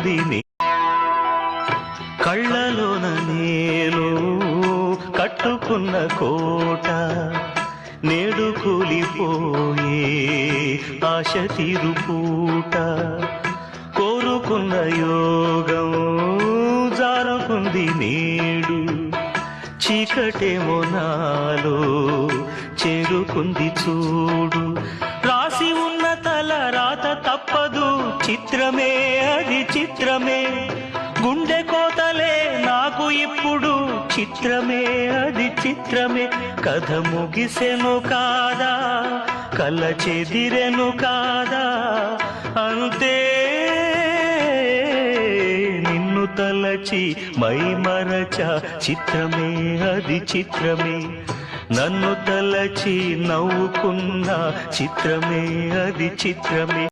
జారుకుంది కళ్ళలోన నేను కట్టుకున్న కోట నేడు కూలిపోయే ఆశ తీరుపూట కోరుకున్న యోగం జారుకుంది నేడు చీకటేమో నాలో చేరుకుంది చూడు రాసి ఉన్న తల రాత తప్పదు చిత్రమే అది చిత్రమే గుండె కోతలే నాకు ఇప్పుడు చిత్రమే అది చిత్రమే కథ ముగిసెను కాదా కల చెదిరెను కాదా అంతే నిన్ను తలచి మై మరచ చిత్రమే అది చిత్రమే నన్ను తలచి నవ్వుకున్న చిత్రమే అది చిత్రమే